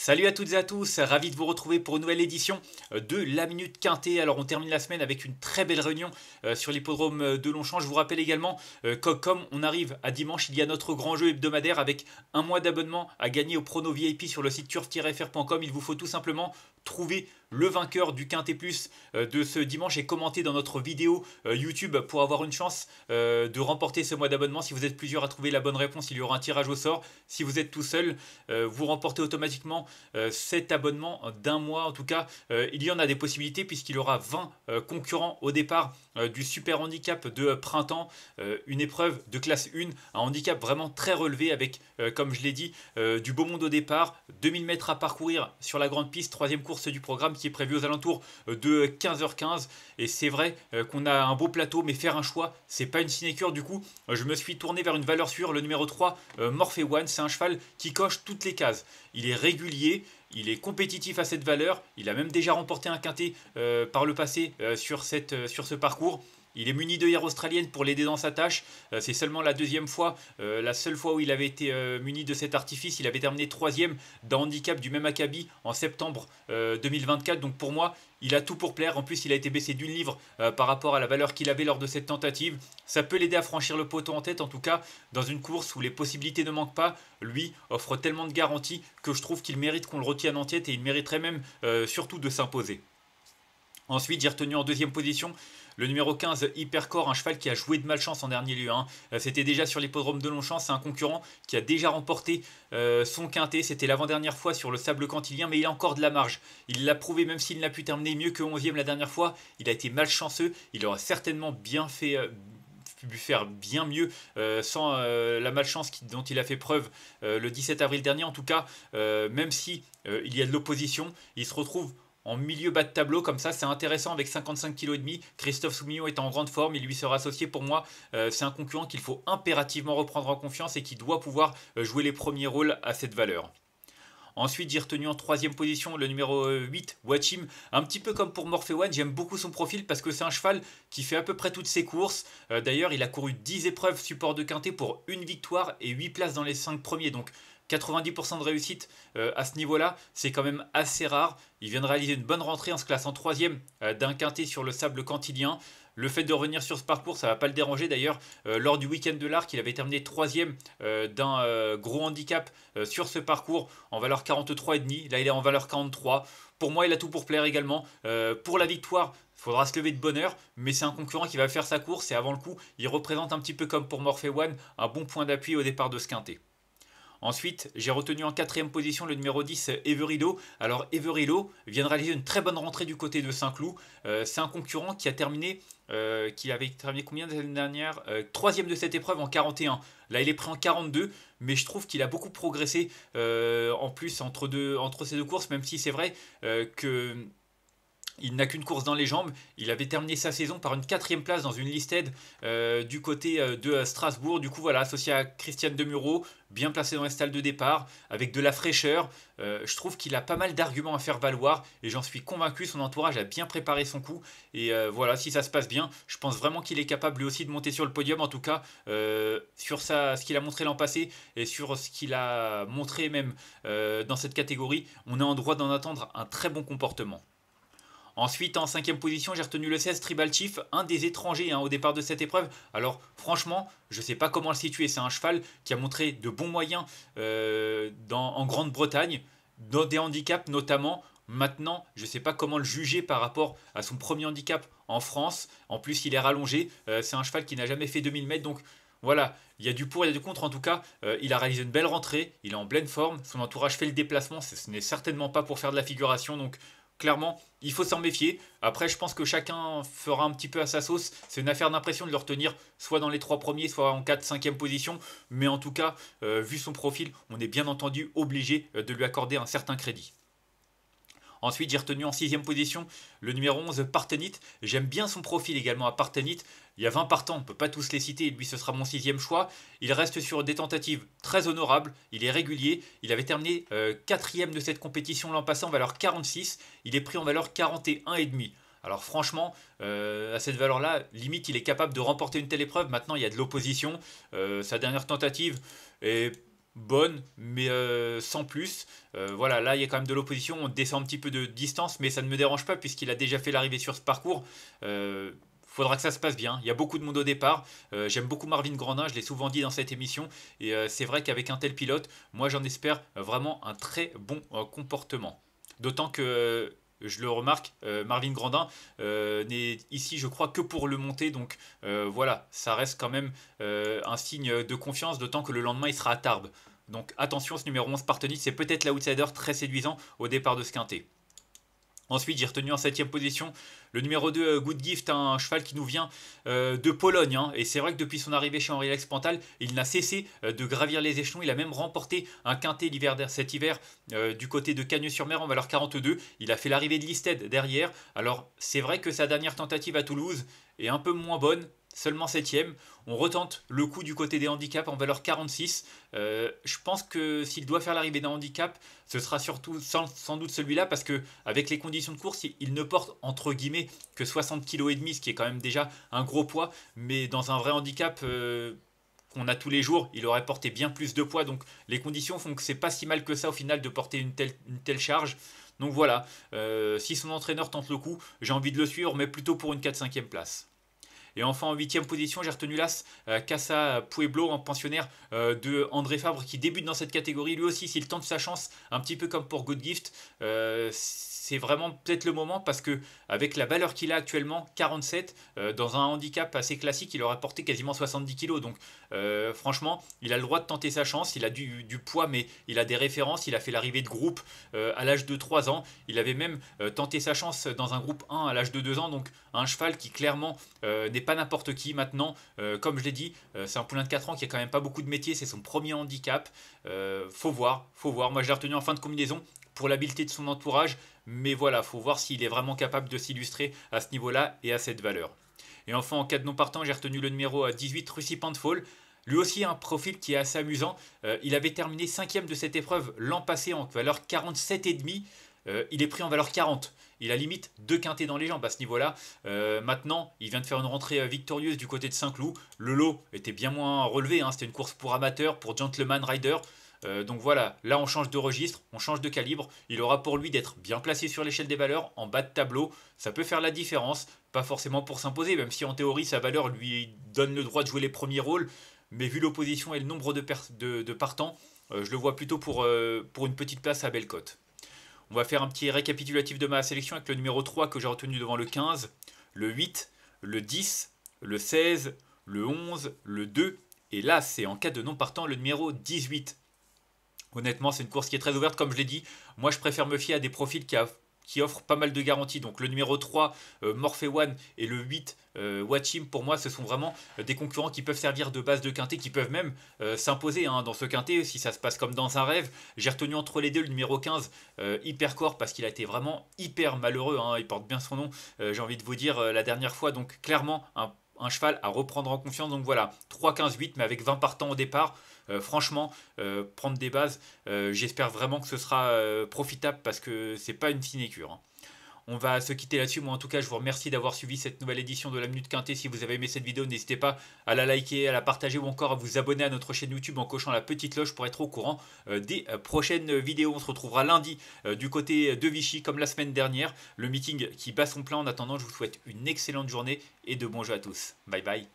Salut à toutes et à tous, ravi de vous retrouver pour une nouvelle édition de la Minute Quintet. Alors on termine la semaine avec une très belle réunion sur l'hippodrome de Longchamp. Je vous rappelle également que comme on arrive à dimanche, il y a notre grand jeu hebdomadaire avec un mois d'abonnement à gagner au prono VIP sur le site turf-fr.com. Il vous faut tout simplement trouver le vainqueur du Quintet Plus de ce dimanche et commenter dans notre vidéo YouTube pour avoir une chance de remporter ce mois d'abonnement. Si vous êtes plusieurs à trouver la bonne réponse, il y aura un tirage au sort. Si vous êtes tout seul, vous remportez automatiquement cet abonnement d'un mois. En tout cas, il y en a des possibilités puisqu'il y aura 20 concurrents au départ du super handicap de printemps, une épreuve de classe 1, un handicap vraiment très relevé avec, comme je l'ai dit, du beau monde au départ, 2000 mètres à parcourir sur la grande piste, troisième course du programme qui est prévue aux alentours de 15h15. Et c'est vrai qu'on a un beau plateau, mais faire un choix, c'est pas une sinécure. Du coup, je me suis tourné vers une valeur sûre, le numéro 3, Morphe One. C'est un cheval qui coche toutes les cases. Il est régulier, il est compétitif à cette valeur, il a même déjà remporté un quintet par le passé sur ce parcours. Il est muni d'œillères australiennes pour l'aider dans sa tâche. C'est seulement la deuxième fois, la seule fois où il avait été muni de cet artifice. Il avait terminé troisième d'un handicap du même acabit en septembre 2024. Donc pour moi, il a tout pour plaire. En plus, il a été baissé d'une livre par rapport à la valeur qu'il avait lors de cette tentative. Ça peut l'aider à franchir le poteau en tête. En tout cas, dans une course où les possibilités ne manquent pas, lui offre tellement de garanties que je trouve qu'il mérite qu'on le retienne en tête et il mériterait même surtout de s'imposer. Ensuite, j'ai retenu en deuxième position le numéro 15, Hypercore, un cheval qui a joué de malchance en dernier lieu. C'était déjà sur l'hippodrome de Longchamp, c'est un concurrent qui a déjà remporté son quintet. C'était l'avant-dernière fois sur le sable cantilien, mais il a encore de la marge. Il l'a prouvé, même s'il n'a pu terminer mieux que 11e la dernière fois. Il a été malchanceux, il aurait certainement bien fait... pu faire bien mieux sans la malchance dont il a fait preuve le 17 avril dernier. En tout cas, même si il y a de l'opposition, il se retrouve en milieu bas de tableau, comme ça c'est intéressant avec 55,5 kg. Christophe Soumillon est en grande forme, il lui sera associé pour moi. C'est un concurrent qu'il faut impérativement reprendre en confiance et qui doit pouvoir jouer les premiers rôles à cette valeur. Ensuite, j'ai retenu en troisième position le numéro 8, Watchim. Un petit peu comme pour Morphe One, j'aime beaucoup son profil parce que c'est un cheval qui fait à peu près toutes ses courses. D'ailleurs, il a couru 10 épreuves support de quintet pour une victoire et 8 places dans les 5 premiers. Donc 90% de réussite à ce niveau-là, c'est quand même assez rare. Il vient de réaliser une bonne rentrée en se classant troisième d'un quintet sur le sable cantilien. Le fait de revenir sur ce parcours, ça ne va pas le déranger. D'ailleurs, lors du week-end de l'Arc, il avait terminé troisième d'un gros handicap sur ce parcours en valeur 43,5. Là, il est en valeur 43. Pour moi, il a tout pour plaire également. Pour la victoire, il faudra se lever de bonne heure, mais c'est un concurrent qui va faire sa course et avant le coup, il représente un petit peu comme pour Morphe One un bon point d'appui au départ de ce quintet. Ensuite, j'ai retenu en quatrième position le numéro 10, Everilo. Alors, Everilo vient de réaliser une très bonne rentrée du côté de Saint-Cloud. C'est un concurrent qui a terminé, qui avait terminé combien l'année dernière troisième de cette épreuve en 41. Là, il est pris en 42, mais je trouve qu'il a beaucoup progressé en plus entre ces deux courses, même si c'est vrai que... Il n'a qu'une course dans les jambes. Il avait terminé sa saison par une quatrième place dans une listed du côté de Strasbourg. Du coup, voilà, associé à Christiane Demuro, bien placé dans les stalles de départ, avec de la fraîcheur. Je trouve qu'il a pas mal d'arguments à faire valoir et j'en suis convaincu. Son entourage a bien préparé son coup. Et voilà, si ça se passe bien, je pense vraiment qu'il est capable lui aussi de monter sur le podium. En tout cas, sur ce qu'il a montré l'an passé et sur ce qu'il a montré même dans cette catégorie, on est en droit d'en attendre un très bon comportement. Ensuite, en cinquième position, j'ai retenu le 16, Tribal Chief, un des étrangers au départ de cette épreuve. Alors, franchement, je ne sais pas comment le situer. C'est un cheval qui a montré de bons moyens en Grande-Bretagne, dans des handicaps notamment. Maintenant, je ne sais pas comment le juger par rapport à son premier handicap en France. En plus, il est rallongé. C'est un cheval qui n'a jamais fait 2000 mètres. Donc, voilà, il y a du pour, il y a du contre. En tout cas, il a réalisé une belle rentrée. Il est en pleine forme. Son entourage fait le déplacement. Ce n'est certainement pas pour faire de la figuration. Donc, clairement, il faut s'en méfier. Après, je pense que chacun fera un petit peu à sa sauce. C'est une affaire d'impression de le retenir soit dans les 3 premiers, soit en 4, 5e position. Mais en tout cas, vu son profil, on est bien entendu obligé de lui accorder un certain crédit. Ensuite, j'ai retenu en sixième position le numéro 11, Partenit. J'aime bien son profil également à Partenit. Il y a 20 partants, on ne peut pas tous les citer, et lui ce sera mon sixième choix. Il reste sur des tentatives très honorables, il est régulier. Il avait terminé quatrième de cette compétition l'an passé en valeur 46. Il est pris en valeur 41,5. Alors franchement, à cette valeur-là, limite, il est capable de remporter une telle épreuve. Maintenant, il y a de l'opposition. Sa dernière tentative est bonne, mais sans plus. Voilà, là il y a quand même de l'opposition, on descend un petit peu de distance, mais ça ne me dérange pas puisqu'il a déjà fait l'arrivée sur ce parcours. Faudra que ça se passe bien. Il y a beaucoup de monde au départ. J'aime beaucoup Marvin Grandin, je l'ai souvent dit dans cette émission. Et c'est vrai qu'avec un tel pilote, moi j'en espère vraiment un très bon comportement. D'autant que je le remarque, Marvin Grandin n'est ici, je crois, que pour le monter. Donc voilà, ça reste quand même un signe de confiance, d'autant que le lendemain, il sera à Tarbes. Donc attention, ce numéro 11 Spartanite, c'est peut-être l'outsider très séduisant au départ de ce quintet. Ensuite, j'ai retenu en 7ème position le numéro 2, Good Gift, un cheval qui nous vient de Pologne. Hein. Et c'est vrai que depuis son arrivée chez Henri Lex Pantal, il n'a cessé de gravir les échelons. Il a même remporté un quintet cet hiver du côté de Cagnes-sur-Mer en valeur 42. Il a fait l'arrivée de Listed derrière. Alors, c'est vrai que sa dernière tentative à Toulouse est un peu moins bonne. Seulement 7ème. On retente le coup du côté des handicaps en valeur 46. Je pense que s'il doit faire l'arrivée d'un handicap, ce sera surtout sans doute celui-là parce que avec les conditions de course, il ne porte entre guillemets que 60 kg et demi, ce qui est quand même déjà un gros poids. Mais dans un vrai handicap qu'on a tous les jours, il aurait porté bien plus de poids. Donc les conditions font que c'est pas si mal que ça au final de porter une telle charge. Donc voilà, si son entraîneur tente le coup, j'ai envie de le suivre, mais plutôt pour une 4-5e place. Et enfin en 8ème position, j'ai retenu l'As Casa Pueblo, en pensionnaire de André Fabre qui débute dans cette catégorie. Lui aussi, s'il tente sa chance, un petit peu comme pour Good Gift, c'est vraiment peut-être le moment parce que avec la valeur qu'il a actuellement, 47, dans un handicap assez classique, il aurait porté quasiment 70 kg. Donc franchement, il a le droit de tenter sa chance. Il a du poids, mais il a des références. Il a fait l'arrivée de groupe à l'âge de 3 ans. Il avait même tenté sa chance dans un groupe 1 à l'âge de 2 ans. Donc un cheval qui clairement n'est pas n'importe qui maintenant. Comme je l'ai dit, c'est un poulain de 4 ans qui a quand même pas beaucoup de métier. C'est son premier handicap. Faut voir, faut voir. Moi, je l'ai retenu en fin de combinaison pour l'habileté de son entourage. Mais voilà, faut voir s'il est vraiment capable de s'illustrer à ce niveau-là et à cette valeur. Et enfin, en cas de non partant, j'ai retenu le numéro 18, Russie Pantfall. Lui aussi, un profil qui est assez amusant. Il avait terminé 5ème de cette épreuve l'an passé en valeur 47,5. Il est pris en valeur 40. Il a limite 2 quintés dans les jambes à ce niveau-là. Maintenant, il vient de faire une rentrée victorieuse du côté de Saint-Cloud. Le lot était bien moins relevé. Hein. C'était une course pour amateurs, pour gentleman rider. Donc voilà, là on change de registre, on change de calibre. Il aura pour lui d'être bien placé sur l'échelle des valeurs, en bas de tableau. Ça peut faire la différence, pas forcément pour s'imposer, même si en théorie sa valeur lui donne le droit de jouer les premiers rôles. Mais vu l'opposition et le nombre de partants, je le vois plutôt pour une petite place à belle cote. On va faire un petit récapitulatif de ma sélection avec le numéro 3 que j'ai retenu devant le 15, le 8, le 10, le 16, le 11, le 2. Et là, c'est en cas de non partant le numéro 18. Honnêtement, c'est une course qui est très ouverte, comme je l'ai dit. Moi, je préfère me fier à des profils qui offrent pas mal de garanties. Donc le numéro 3, Morphe One, et le 8, Watchim, pour moi, ce sont vraiment des concurrents qui peuvent servir de base de quintet, qui peuvent même s'imposer hein, dans ce quintet, si ça se passe comme dans un rêve. J'ai retenu entre les deux le numéro 15, Hypercore, parce qu'il a été vraiment hyper malheureux. Hein, il porte bien son nom, j'ai envie de vous dire, la dernière fois. Donc clairement, un cheval à reprendre en confiance. Donc voilà, 3, 15, 8, mais avec 20 partants au départ. Franchement, prendre des bases, j'espère vraiment que ce sera profitable parce que c'est pas une sinécure. Hein. On va se quitter là-dessus. Moi, en tout cas, je vous remercie d'avoir suivi cette nouvelle édition de la Minute Quintet. Si vous avez aimé cette vidéo, n'hésitez pas à la liker, à la partager ou encore à vous abonner à notre chaîne YouTube en cochant la petite cloche pour être au courant des prochaines vidéos. On se retrouvera lundi du côté de Vichy, comme la semaine dernière. Le meeting qui bat son plein. En attendant, je vous souhaite une excellente journée et de bons jeux à tous. Bye bye.